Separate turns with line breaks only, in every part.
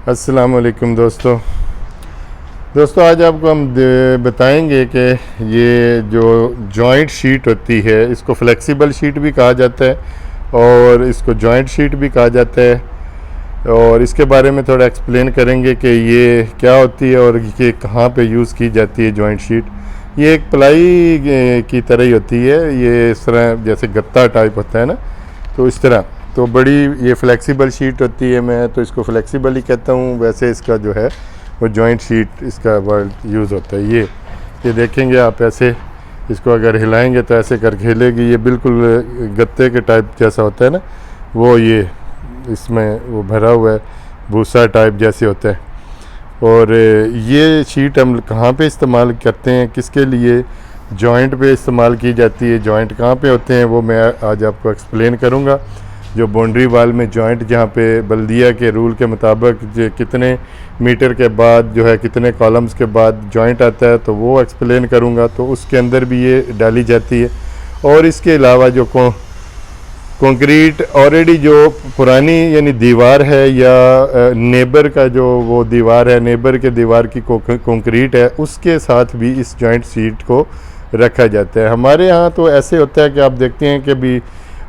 अस्सलाम वालेकुम दोस्तों आज आपको हम बताएंगे कि ये जो जॉइंट शीट होती है इसको फ्लेक्सिबल शीट भी कहा जाता है और इसको जॉइंट शीट भी कहा जाता है और इसके बारे में थोड़ा एक्सप्लेन करेंगे कि ये क्या होती है और ये कहाँ पे यूज़ की जाती है जॉइंट शीट। ये एक प्लाई की तरह ही होती है, ये इस तरह जैसे गत्ता टाइप होता है ना, तो इस तरह तो बड़ी ये फ्लेक्सिबल शीट होती है। मैं तो इसको फ्लेक्सिबल ही कहता हूँ, वैसे इसका जो है वो जॉइंट शीट इसका वर्ड यूज़ होता है। ये देखेंगे आप, ऐसे इसको अगर हिलाएंगे तो ऐसे करके हिलेगी। ये बिल्कुल गत्ते के टाइप जैसा होता है ना, वो ये इसमें वो भरा हुआ है, भूसा टाइप जैसे होता है। और ये शीट हम कहाँ पे इस्तेमाल करते हैं, किसके लिए जॉइंट पे इस्तेमाल की जाती है, जॉइंट कहाँ पे होते हैं वो मैं आज आपको एक्सप्लेन करूँगा। जो बाउंड्री वाल में जॉइंट जहाँ पे बल्दिया के रूल के मुताबिक जो कितने मीटर के बाद जो है कितने कॉलम्स के बाद जॉइंट आता है तो वो एक्सप्लेन करूँगा। तो उसके अंदर भी ये डाली जाती है। और इसके अलावा जो कंक्रीट ऑलरेडी जो पुरानी यानी दीवार है या नेबर का जो वो दीवार है, नेबर के दीवार की कंक्रीट है, उसके साथ भी इस जॉइंट शीट को रखा जाता है। हमारे यहाँ तो ऐसे होता है कि आप देखते हैं कि भी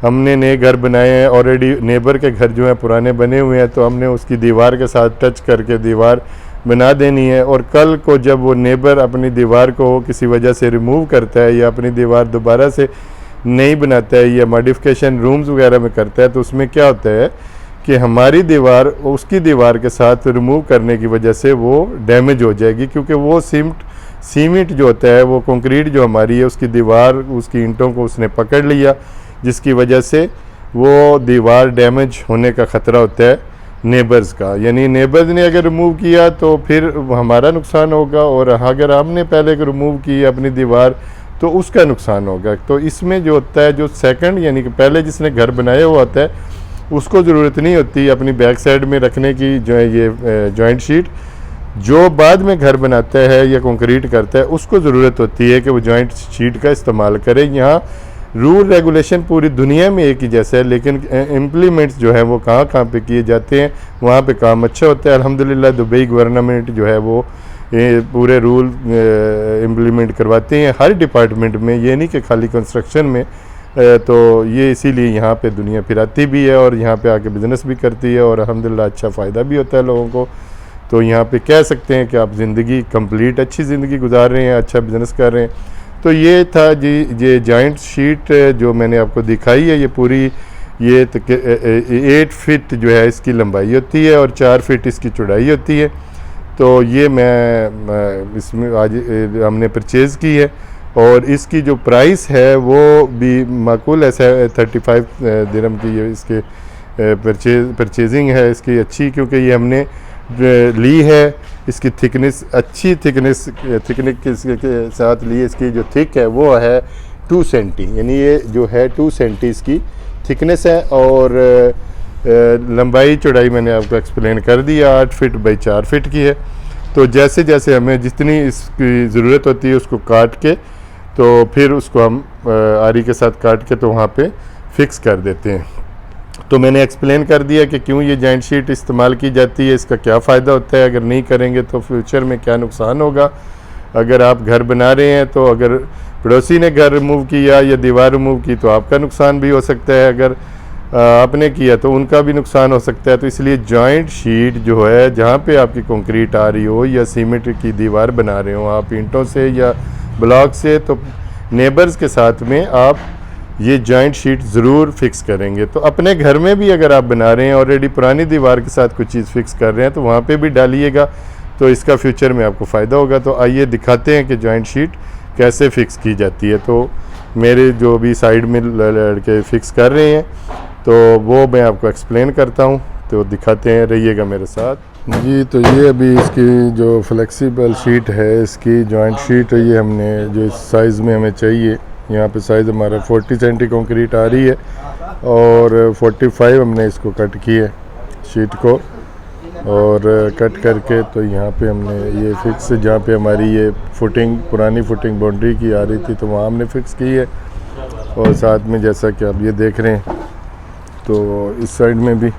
हमने नए घर बनाए हैं, ऑलरेडी नेबर के घर जो हैं पुराने बने हुए हैं, तो हमने उसकी दीवार के साथ टच करके दीवार बना देनी है। और कल को जब वो नेबर अपनी दीवार को किसी वजह से रिमूव करता है या अपनी दीवार दोबारा से नहीं बनाता है या मॉडिफिकेशन रूम्स वगैरह में करता है, तो उसमें क्या होता है कि हमारी दीवार उसकी दीवार के साथ रिमूव करने की वजह से वो डैमेज हो जाएगी, क्योंकि वो सीमेंट जो होता है, वो कंक्रीट जो हमारी है उसकी दीवार, उसकी ईंटों को उसने पकड़ लिया, जिसकी वजह से वो दीवार डैमेज होने का ख़तरा होता है नेबर्स का। यानी नेबर्स ने अगर रिमूव किया तो फिर हमारा नुकसान होगा, और अगर हमने पहले रिमूव की अपनी दीवार तो उसका नुकसान होगा। तो इसमें जो होता है, जो सेकंड यानी कि पहले जिसने घर बनाया हुआ होता है उसको ज़रूरत नहीं होती अपनी बैक साइड में रखने की जो है ये जॉइंट शीट। जो बाद में घर बनाता है या कंक्रीट करता है उसको ज़रूरत होती है कि वो जॉइंट शीट का इस्तेमाल करे। यहाँ रूल रेगुलेशन पूरी दुनिया में एक ही जैसा है, लेकिन इम्प्लीमेंट्स जो है वो कहाँ पे किए जाते हैं, वहाँ पे काम अच्छा होता है। अल्हम्दुलिल्लाह दुबई गवर्नमेंट जो है वो पूरे रूल इम्प्लीमेंट करवाते हैं हर डिपार्टमेंट में, ये नहीं कि खाली कंस्ट्रक्शन में। तो ये इसीलिए यहाँ पे दुनिया फिर आती भी है और यहाँ पे आके बिज़नेस भी करती है और अल्हम्दुलिल्लाह अच्छा फ़ायदा भी होता है लोगों को। तो यहाँ पे कह सकते हैं कि आप ज़िंदगी कंप्लीट अच्छी ज़िंदगी गुजार रहे हैं, अच्छा बिज़नेस कर रहे हैं। तो ये था जी ये जॉइंट शीट जो मैंने आपको दिखाई है। ये पूरी ये 8 फीट जो है इसकी लंबाई होती है और 4 फीट इसकी चौड़ाई होती है। तो ये मैं इसमें आज हमने परचेज़ की है और इसकी जो प्राइस है वो भी माकूल है, 35 दिरहम की ये इसके परचेजिंग है इसकी अच्छी, क्योंकि ये हमने ली है। इसकी थिकनेस अच्छी थिकनेस के साथ ली, इसकी जो थिक है वो है 2 सेंटी, यानी ये जो है 2 सेंटी इसकी थिकनेस है। और लंबाई चौड़ाई मैंने आपको एक्सप्लेन कर दिया, 8 फीट बाई 4 फीट की है। तो जैसे जैसे हमें जितनी इसकी ज़रूरत होती है उसको काट के तो फिर उसको हम आरी के साथ काट के तो वहाँ पे फिक्स कर देते हैं। तो मैंने एक्सप्लेन कर दिया कि क्यों ये जॉइंट शीट इस्तेमाल की जाती है, इसका क्या फ़ायदा होता है, अगर नहीं करेंगे तो फ्यूचर में क्या नुकसान होगा। अगर आप घर बना रहे हैं तो अगर पड़ोसी ने घर रिमूव किया या दीवार रिमूव की तो आपका नुकसान भी हो सकता है, अगर आपने किया तो उनका भी नुकसान हो सकता है। तो इसलिए जॉइंट शीट जो है, जहाँ पे आपकी कंक्रीट आ रही हो या सीमेंट की दीवार बना रहे हो आप ईंटों से या ब्लॉक से, तो नेबर्स के साथ में आप ये जॉइंट शीट ज़रूर फिक्स करेंगे। तो अपने घर में भी अगर आप बना रहे हैं ऑलरेडी पुरानी दीवार के साथ कुछ चीज़ फिक्स कर रहे हैं तो वहाँ पे भी डालिएगा, तो इसका फ्यूचर में आपको फ़ायदा होगा। तो आइए दिखाते हैं कि जॉइंट शीट कैसे फ़िक्स की जाती है। तो मेरे जो भी साइड में लड़के फ़िक्स कर रहे हैं तो वो मैं आपको एक्सप्लेन करता हूँ, तो दिखाते हैं, रहिएगा मेरे साथ जी। तो ये अभी इसकी जो फ्लेक्सिबल शीट है, इसकी जॉइंट शीट है, ये हमने जो इस साइज़ में हमें चाहिए, यहाँ पे साइज़ हमारा 40 सेंटी कंक्रीट आ रही है और 45 हमने इसको कट की है शीट को, और कट करके तो यहाँ पे हमने ये फिक्स, जहाँ पे हमारी ये फुटिंग पुरानी फुटिंग बाउंड्री की आ रही थी तो वहाँ हमने फ़िक्स की है। और साथ में जैसा कि आप ये देख रहे हैं तो इस साइड में भी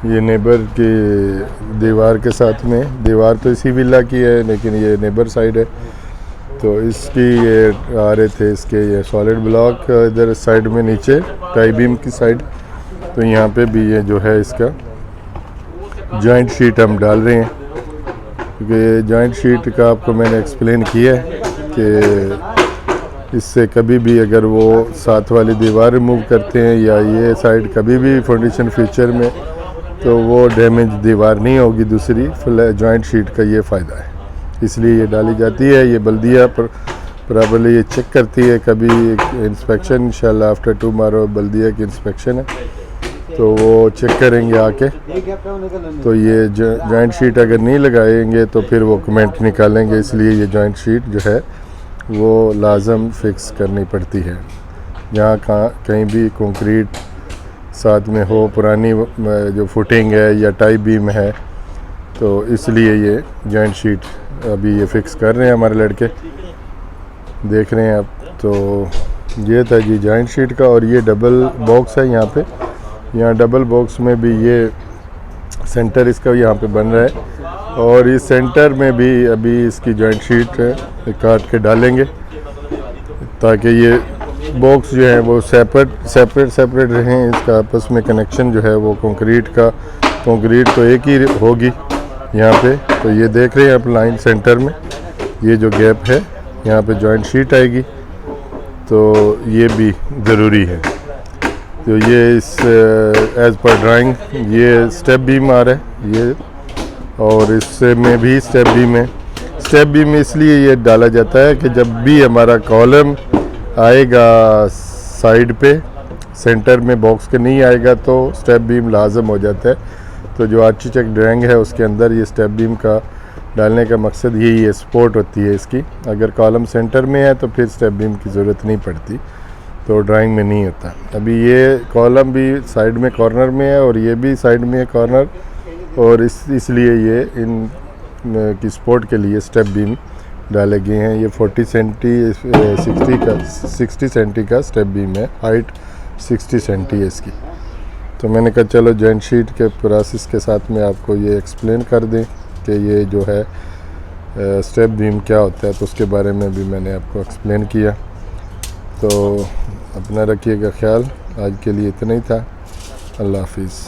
ये नेबर की दीवार के साथ में, दीवार तो इसी विला की है लेकिन ये नेबर साइड है, तो इसकी ये आ रहे थे इसके ये सॉलिड ब्लॉक इधर साइड में नीचे टाई बीम की साइड। तो यहाँ पे भी ये जो है इसका जॉइंट शीट हम डाल रहे हैं, क्योंकि जॉइंट शीट का आपको मैंने एक्सप्लेन किया है कि इससे कभी भी अगर वो साथ वाली दीवार रिमूव करते हैं या ये साइड कभी भी फाउंडेशन फीचर में, तो वो डैमेज दीवार नहीं होगी दूसरी। जॉइंट शीट का ये फ़ायदा है, इसलिए ये डाली जाती है। ये बल्दिया पर बराबरली ये चेक करती है, कभी इंस्पेक्शन इंशाल्लाह आफ्टर टुमारो बल्दिया की इंस्पेक्शन है, तो वो चेक करेंगे आके। तो ये जॉइंट शीट अगर नहीं लगाएंगे तो फिर वो कमेंट निकालेंगे, इसलिए ये जॉइंट शीट जो है वो लाजम फिक्स करनी पड़ती है। जहाँ कहीं भी कंक्रीट साथ में हो, पुरानी जो फुटिंग है या टाई बीम है, तो इसलिए ये जॉइंट शीट अभी ये फिक्स कर रहे हैं हमारे लड़के, देख रहे हैं आप। तो ये था जी जॉइंट शीट का। और ये डबल बॉक्स है यहाँ पे, यहाँ डबल बॉक्स में भी ये सेंटर इसका यहाँ पे बन रहा है, और इस सेंटर में भी अभी इसकी जॉइंट शीट काट के डालेंगे, ताकि ये बॉक्स जो है वो सेपरेट रहें, इसका आपस में कनेक्शन जो है वो कंक्रीट तो एक ही होगी यहाँ पे। तो ये देख रहे हैं आप लाइन सेंटर में ये जो गैप है, यहाँ पे जॉइंट शीट आएगी, तो ये भी ज़रूरी है। तो ये इस एज़ पर ड्राइंग ये स्टेप बीम आ रहा है ये, और इससे में भी स्टेप बीम है। स्टेप बीम इसलिए ये डाला जाता है कि जब भी हमारा कॉलम आएगा साइड पे, सेंटर में बॉक्स के नहीं आएगा, तो स्टेप बीम लाजम हो जाता है। तो जो आर्किटेक्ट ड्राइंग है उसके अंदर ये स्टेप बीम का डालने का मकसद यही है, सपोर्ट होती है इसकी। अगर कॉलम सेंटर में है तो फिर स्टेप बीम की ज़रूरत नहीं पड़ती, तो ड्राइंग में नहीं होता। अभी ये कॉलम भी साइड में कॉर्नर में है और ये भी साइड में है कॉर्नर, और इसलिए ये इन की सपोर्ट के लिए स्टेप बीम डाले गए हैं। ये 60 सेंटी का स्टेप बीम है, हाइट 60 सेंटी है इसकी। तो मैंने कहा चलो जॉइंट शीट के प्रोसेस के साथ में आपको ये एक्सप्लेन कर दें कि ये जो है स्टेप बीम क्या होता है, तो उसके बारे में भी मैंने आपको एक्सप्लेन किया। तो अपना रखिएगा ख्याल, आज के लिए इतना ही था। अल्लाह हाफिज़।